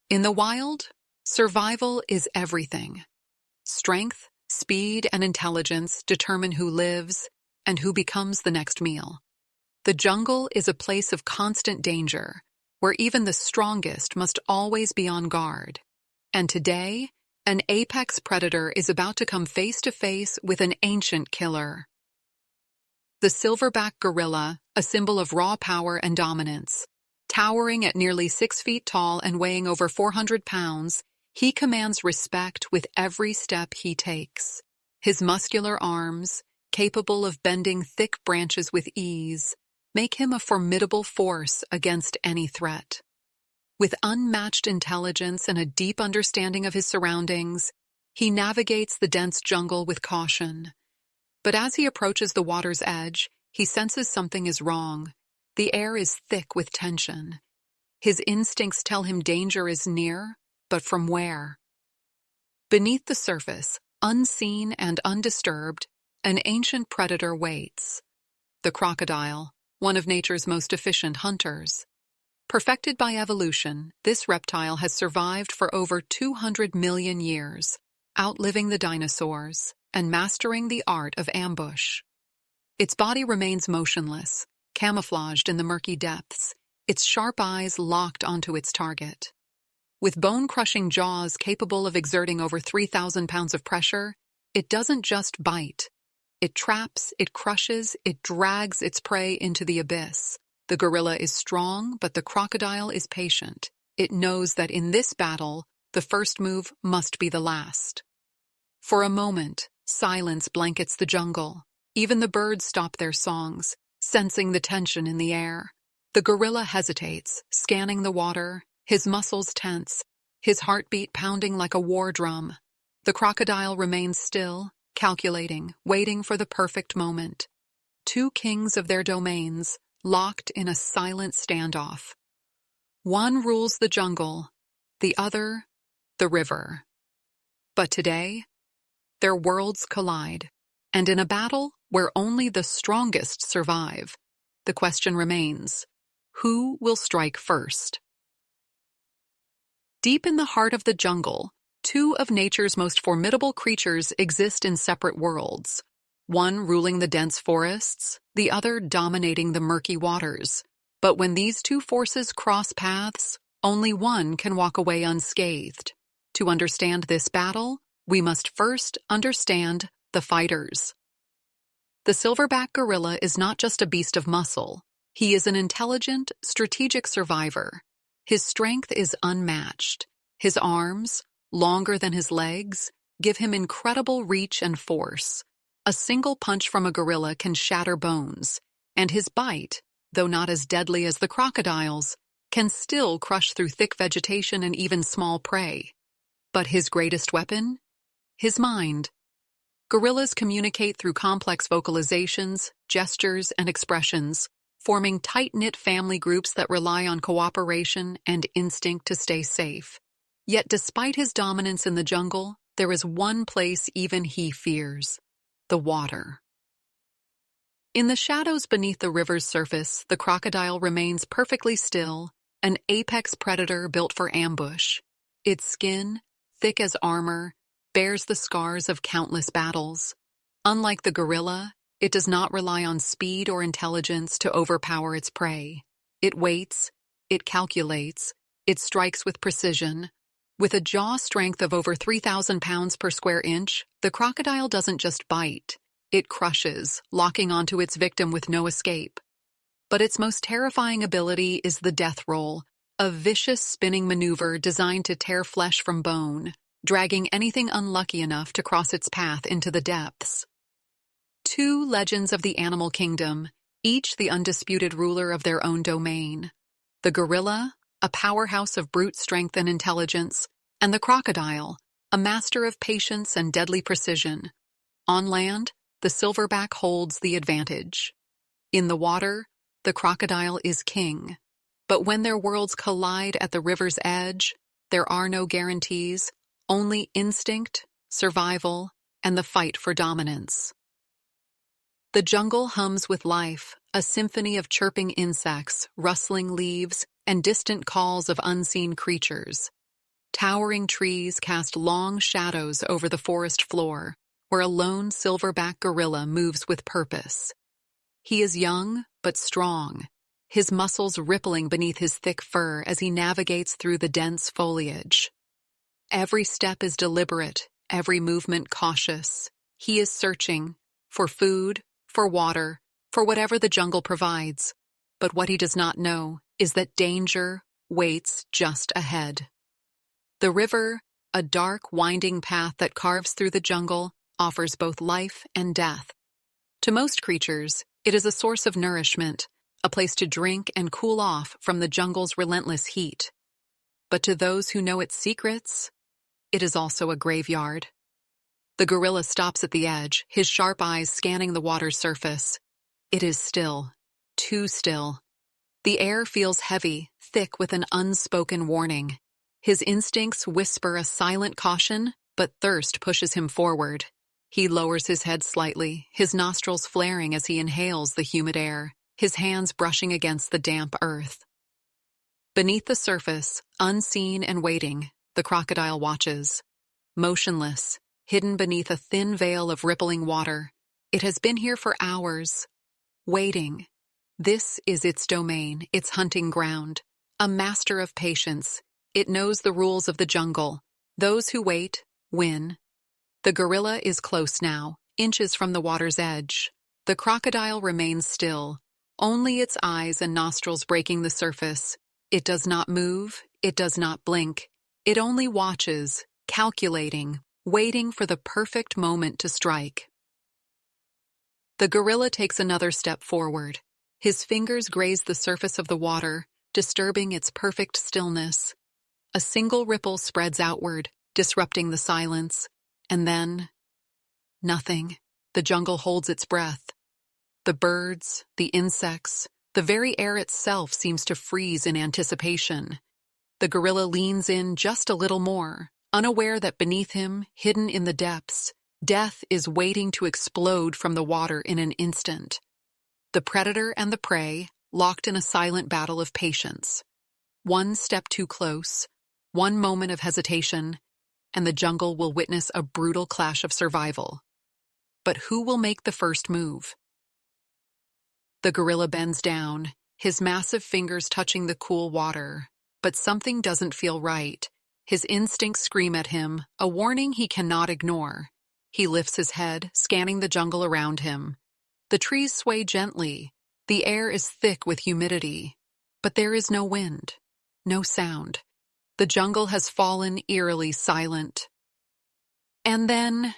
In the wild, survival is everything. Strength, speed, and intelligence determine who lives and who becomes the next meal. The jungle is a place of constant danger, where even the strongest must always be on guard. And today, an apex predator is about to come face to face with an ancient killer. The silverback gorilla, a symbol of raw power and dominance. Towering at nearly 6 feet tall and weighing over 400 pounds, he commands respect with every step he takes. His muscular arms, capable of bending thick branches with ease, make him a formidable force against any threat. With unmatched intelligence and a deep understanding of his surroundings, he navigates the dense jungle with caution. But as he approaches the water's edge, he senses something is wrong. The air is thick with tension. His instincts tell him danger is near, but from where? Beneath the surface, unseen and undisturbed, an ancient predator waits. The crocodile, one of nature's most efficient hunters. Perfected by evolution, this reptile has survived for over 200 million years, outliving the dinosaurs and mastering the art of ambush. Its body remains motionless, camouflaged in the murky depths, its sharp eyes locked onto its target. With bone-crushing jaws capable of exerting over 3,000 pounds of pressure, it doesn't just bite. It traps, it crushes, it drags its prey into the abyss. The gorilla is strong, but the crocodile is patient. It knows that in this battle, the first move must be the last. For a moment, silence blankets the jungle. Even the birds stop their songs, sensing the tension in the air. The gorilla hesitates, scanning the water, his muscles tense, his heartbeat pounding like a war drum. The crocodile remains still, calculating, waiting for the perfect moment. Two kings of their domains, locked in a silent standoff. One rules the jungle, the other, the river. But today, their worlds collide, and in a battle where only the strongest survive, the question remains, who will strike first? Deep in the heart of the jungle, two of nature's most formidable creatures exist in separate worlds, one ruling the dense forests, the other dominating the murky waters. But when these two forces cross paths, only one can walk away unscathed. To understand this battle, we must first understand the fighters. The silverback gorilla is not just a beast of muscle. He is an intelligent, strategic survivor. His strength is unmatched. His arms, longer than his legs, give him incredible reach and force. A single punch from a gorilla can shatter bones, and his bite, though not as deadly as the crocodile's, can still crush through thick vegetation and even small prey. But his greatest weapon? His mind. Gorillas communicate through complex vocalizations, gestures, and expressions, forming tight-knit family groups that rely on cooperation and instinct to stay safe. Yet despite his dominance in the jungle, there is one place even he fears: the water. In the shadows beneath the river's surface, the crocodile remains perfectly still, an apex predator built for ambush. Its skin, thick as armor, bears the scars of countless battles. Unlike the gorilla, it does not rely on speed or intelligence to overpower its prey. It waits, it calculates, it strikes with precision. With a jaw strength of over 3,000 pounds per square inch, the crocodile doesn't just bite. It crushes, locking onto its victim with no escape. But its most terrifying ability is the death roll, a vicious spinning maneuver designed to tear flesh from bone, dragging anything unlucky enough to cross its path into the depths. Two legends of the animal kingdom, each the undisputed ruler of their own domain. The gorilla, a powerhouse of brute strength and intelligence, and the crocodile, a master of patience and deadly precision. On land, the silverback holds the advantage. In the water, the crocodile is king. But when their worlds collide at the river's edge, there are no guarantees, only instinct, survival, and the fight for dominance. The jungle hums with life, a symphony of chirping insects, rustling leaves, and distant calls of unseen creatures. Towering trees cast long shadows over the forest floor, where a lone silverback gorilla moves with purpose. He is young, but strong, his muscles rippling beneath his thick fur as he navigates through the dense foliage. Every step is deliberate, every movement cautious. He is searching for food, for water, for whatever the jungle provides. But what he does not know is that danger waits just ahead. The river, a dark, winding path that carves through the jungle, offers both life and death. To most creatures, it is a source of nourishment, a place to drink and cool off from the jungle's relentless heat. But to those who know its secrets, it is also a graveyard. The gorilla stops at the edge, his sharp eyes scanning the water's surface. It is still, too still. The air feels heavy, thick with an unspoken warning. His instincts whisper a silent caution, but thirst pushes him forward. He lowers his head slightly, his nostrils flaring as he inhales the humid air, his hands brushing against the damp earth. Beneath the surface, unseen and waiting, the crocodile watches. Motionless, hidden beneath a thin veil of rippling water, it has been here for hours, waiting. This is its domain, its hunting ground. A master of patience, it knows the rules of the jungle. Those who wait, win. The gorilla is close now, inches from the water's edge. The crocodile remains still, only its eyes and nostrils breaking the surface. It does not move, it does not blink. It only watches, calculating, waiting for the perfect moment to strike. The gorilla takes another step forward. His fingers graze the surface of the water, disturbing its perfect stillness. A single ripple spreads outward, disrupting the silence. And then, nothing. The jungle holds its breath. The birds, the insects, the very air itself seems to freeze in anticipation. The gorilla leans in just a little more, unaware that beneath him, hidden in the depths, death is waiting to explode from the water in an instant. The predator and the prey, locked in a silent battle of patience. One step too close, one moment of hesitation, and the jungle will witness a brutal clash of survival. But who will make the first move? The gorilla bends down, his massive fingers touching the cool water. But something doesn't feel right. His instincts scream at him, a warning he cannot ignore. He lifts his head, scanning the jungle around him. The trees sway gently. The air is thick with humidity. But there is no wind, no sound. The jungle has fallen eerily silent. And then,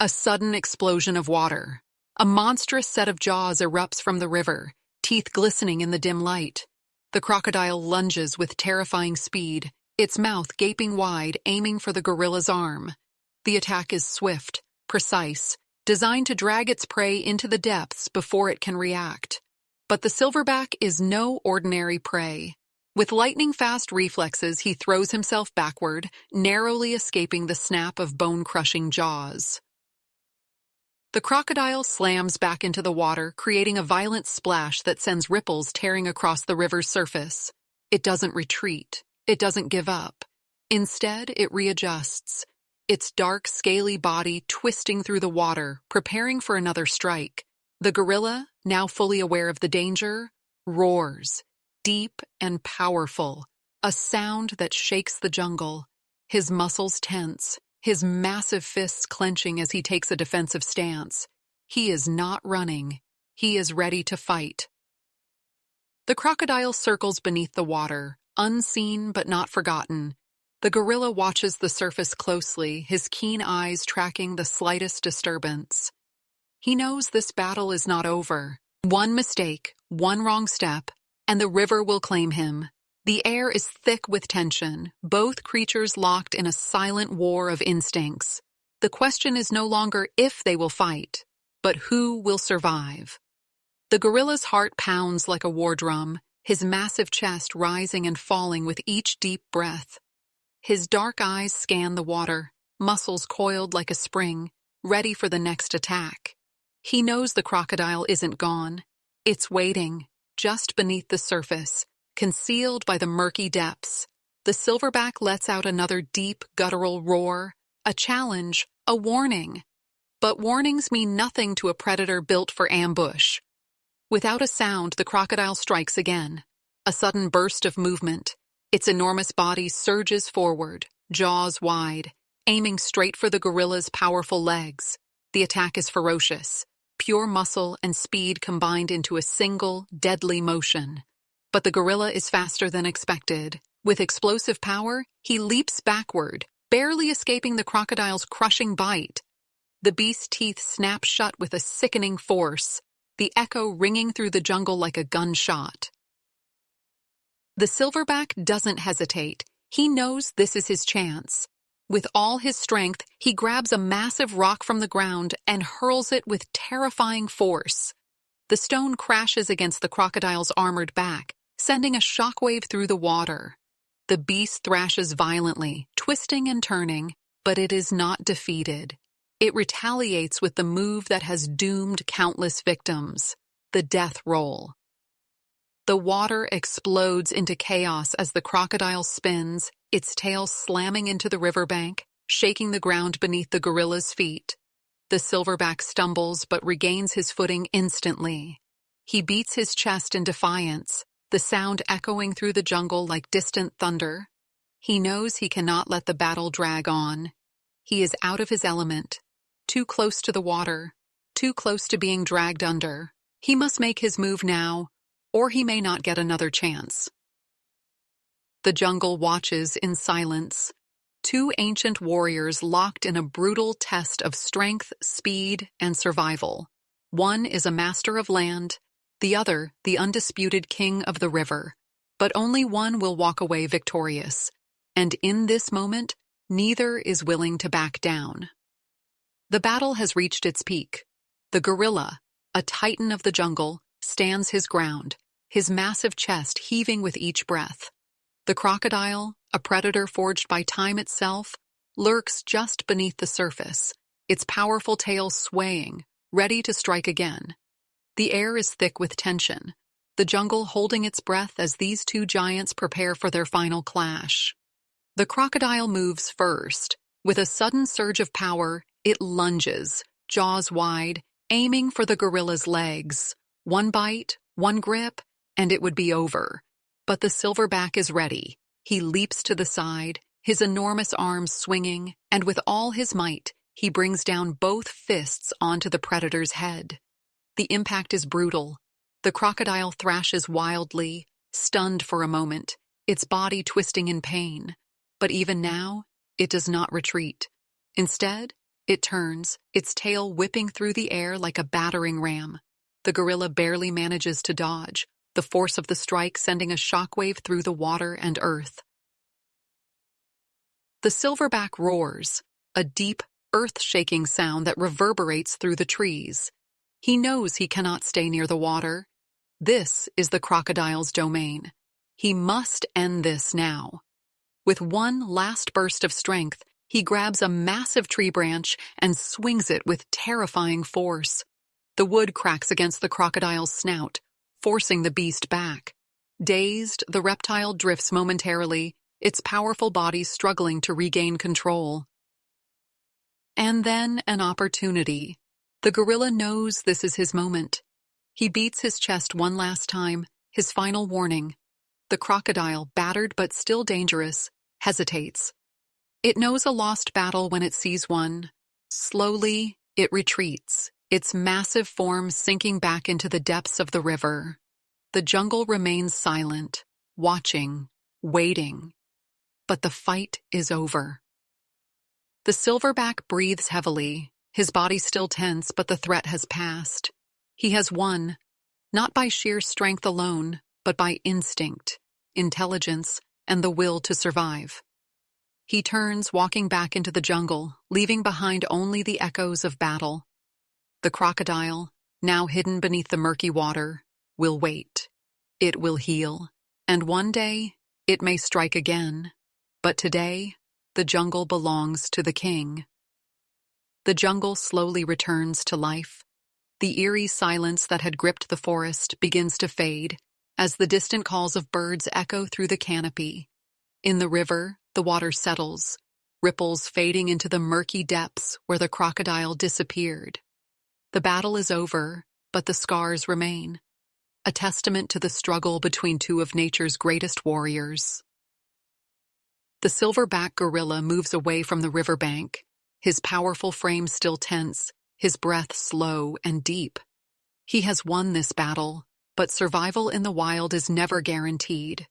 a sudden explosion of water. A monstrous set of jaws erupts from the river, teeth glistening in the dim light. The crocodile lunges with terrifying speed, its mouth gaping wide, aiming for the gorilla's arm. The attack is swift, precise, designed to drag its prey into the depths before it can react. But the silverback is no ordinary prey. With lightning-fast reflexes, he throws himself backward, narrowly escaping the snap of bone-crushing jaws. The crocodile slams back into the water, creating a violent splash that sends ripples tearing across the river's surface. It doesn't retreat. It doesn't give up. Instead, it readjusts, its dark, scaly body twisting through the water, preparing for another strike. The gorilla, now fully aware of the danger, roars, deep and powerful, a sound that shakes the jungle. His muscles tense, his massive fists clenching as he takes a defensive stance. He is not running. He is ready to fight. The crocodile circles beneath the water, unseen but not forgotten. The gorilla watches the surface closely, his keen eyes tracking the slightest disturbance. He knows this battle is not over. One mistake, one wrong step, and the river will claim him. The air is thick with tension, both creatures locked in a silent war of instincts. The question is no longer if they will fight, but who will survive. The gorilla's heart pounds like a war drum, his massive chest rising and falling with each deep breath. His dark eyes scan the water, muscles coiled like a spring, ready for the next attack. He knows the crocodile isn't gone. It's waiting, just beneath the surface, concealed by the murky depths. The silverback lets out another deep, guttural roar, a challenge, a warning. But warnings mean nothing to a predator built for ambush. Without a sound, the crocodile strikes again. A sudden burst of movement. Its enormous body surges forward, jaws wide, aiming straight for the gorilla's powerful legs. The attack is ferocious, pure muscle and speed combined into a single, deadly motion. But the gorilla is faster than expected. With explosive power, he leaps backward, barely escaping the crocodile's crushing bite. The beast's teeth snap shut with a sickening force, the echo ringing through the jungle like a gunshot. The silverback doesn't hesitate. He knows this is his chance. With all his strength, he grabs a massive rock from the ground and hurls it with terrifying force. The stone crashes against the crocodile's armored back, sending a shockwave through the water. The beast thrashes violently, twisting and turning, but it is not defeated. It retaliates with the move that has doomed countless victims, the death roll. The water explodes into chaos as the crocodile spins, its tail slamming into the riverbank, shaking the ground beneath the gorilla's feet. The silverback stumbles but regains his footing instantly. He beats his chest in defiance, the sound echoing through the jungle like distant thunder. He knows he cannot let the battle drag on. He is out of his element, too close to the water, too close to being dragged under. He must make his move now, or he may not get another chance. The jungle watches in silence. Two ancient warriors locked in a brutal test of strength, speed, and survival. One is a master of land, the other the undisputed king of the river. But only one will walk away victorious. And in this moment, neither is willing to back down. The battle has reached its peak. The gorilla, a titan of the jungle, stands his ground, his massive chest heaving with each breath. The crocodile, a predator forged by time itself, lurks just beneath the surface, its powerful tail swaying, ready to strike again. The air is thick with tension, the jungle holding its breath as these two giants prepare for their final clash. The crocodile moves first. With a sudden surge of power, it lunges, jaws wide, aiming for the gorilla's legs. One bite, one grip, and it would be over. But the silverback is ready. He leaps to the side, his enormous arms swinging, and with all his might, he brings down both fists onto the predator's head. The impact is brutal. The crocodile thrashes wildly, stunned for a moment, its body twisting in pain. But even now, it does not retreat. Instead, it turns, its tail whipping through the air like a battering ram. The gorilla barely manages to dodge, the force of the strike sending a shockwave through the water and earth. The silverback roars, a deep, earth-shaking sound that reverberates through the trees. He knows he cannot stay near the water. This is the crocodile's domain. He must end this now. With one last burst of strength, he grabs a massive tree branch and swings it with terrifying force. The wood cracks against the crocodile's snout, forcing the beast back. Dazed, the reptile drifts momentarily, its powerful body struggling to regain control. And then an opportunity. The gorilla knows this is his moment. He beats his chest one last time, his final warning. The crocodile, battered but still dangerous, hesitates. It knows a lost battle when it sees one. Slowly, it retreats, its massive form sinking back into the depths of the river. The jungle remains silent, watching, waiting. But the fight is over. The silverback breathes heavily, his body still tense, but the threat has passed. He has won, not by sheer strength alone, but by instinct, intelligence, and the will to survive. He turns, walking back into the jungle, leaving behind only the echoes of battle. The crocodile, now hidden beneath the murky water, will wait. It will heal, and one day it may strike again. But today, the jungle belongs to the king. The jungle slowly returns to life. The eerie silence that had gripped the forest begins to fade as the distant calls of birds echo through the canopy. In the river, the water settles, ripples fading into the murky depths where the crocodile disappeared. The battle is over, but the scars remain, a testament to the struggle between two of nature's greatest warriors. The silverback gorilla moves away from the riverbank, his powerful frame still tense, his breath slow and deep. He has won this battle, but survival in the wild is never guaranteed.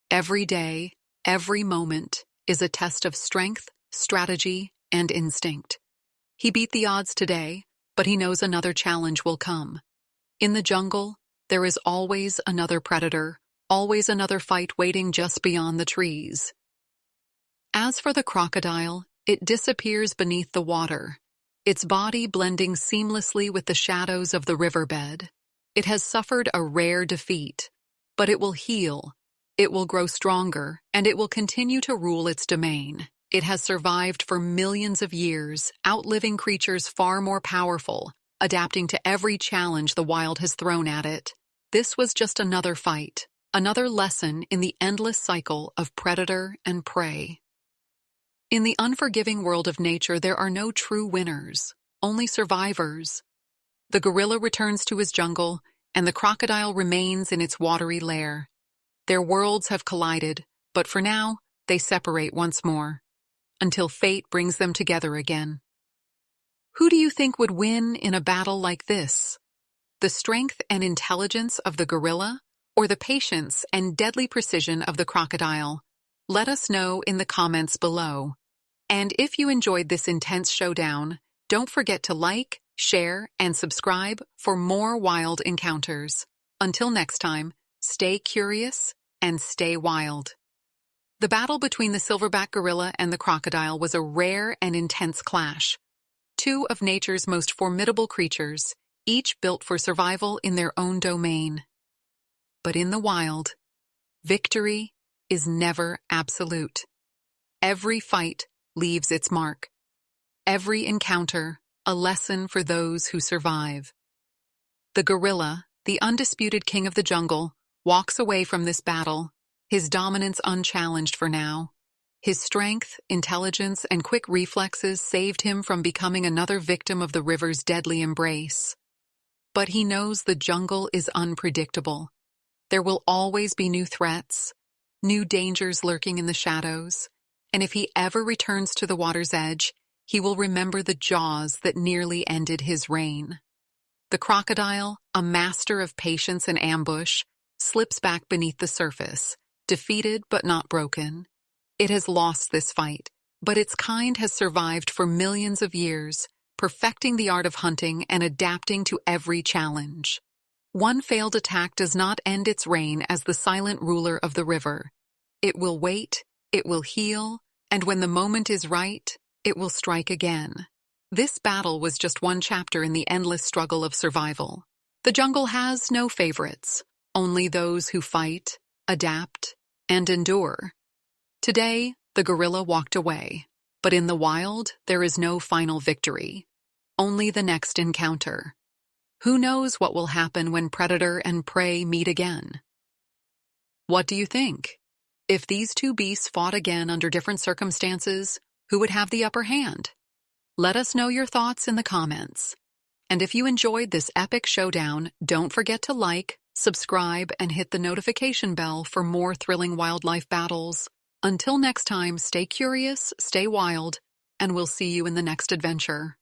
Every day, every moment is a test of strength, strategy, and instinct. He beat the odds today, but he knows another challenge will come. In the jungle, there is always another predator, always another fight waiting just beyond the trees. As for the crocodile, it disappears beneath the water, its body blending seamlessly with the shadows of the riverbed. It has suffered a rare defeat, but it will heal, it will grow stronger, and it will continue to rule its domain. It has survived for millions of years, outliving creatures far more powerful, adapting to every challenge the wild has thrown at it. This was just another fight, another lesson in the endless cycle of predator and prey. In the unforgiving world of nature, there are no true winners, only survivors. The gorilla returns to his jungle, and the crocodile remains in its watery lair. Their worlds have collided, but for now, they separate once more, until fate brings them together again. Who do you think would win in a battle like this? The strength and intelligence of the gorilla, or the patience and deadly precision of the crocodile? Let us know in the comments below. And if you enjoyed this intense showdown, don't forget to like, share, and subscribe for more wild encounters. Until next time, stay curious and stay wild. The battle between the silverback gorilla and the crocodile was a rare and intense clash. Two of nature's most formidable creatures, each built for survival in their own domain. But in the wild, victory is never absolute. Every fight leaves its mark. Every encounter, a lesson for those who survive. The gorilla, the undisputed king of the jungle, walks away from this battle, his dominance unchallenged for now. His strength, intelligence, and quick reflexes saved him from becoming another victim of the river's deadly embrace. But he knows the jungle is unpredictable. There will always be new threats, new dangers lurking in the shadows, and if he ever returns to the water's edge, he will remember the jaws that nearly ended his reign. The crocodile, a master of patience and ambush, slips back beneath the surface, defeated but not broken. It has lost this fight, but its kind has survived for millions of years, perfecting the art of hunting and adapting to every challenge. One failed attack does not end its reign as the silent ruler of the river. It will wait, it will heal, and when the moment is right, it will strike again. This battle was just one chapter in the endless struggle of survival. The jungle has no favorites, only those who fight, adapt, and endure. Today, the gorilla walked away, but in the wild, there is no final victory, only the next encounter. Who knows what will happen when predator and prey meet again? What do you think? If these two beasts fought again under different circumstances, who would have the upper hand? Let us know your thoughts in the comments. And if you enjoyed this epic showdown, don't forget to like, subscribe, and hit the notification bell for more thrilling wildlife battles. Until next time, stay curious, stay wild, and we'll see you in the next adventure.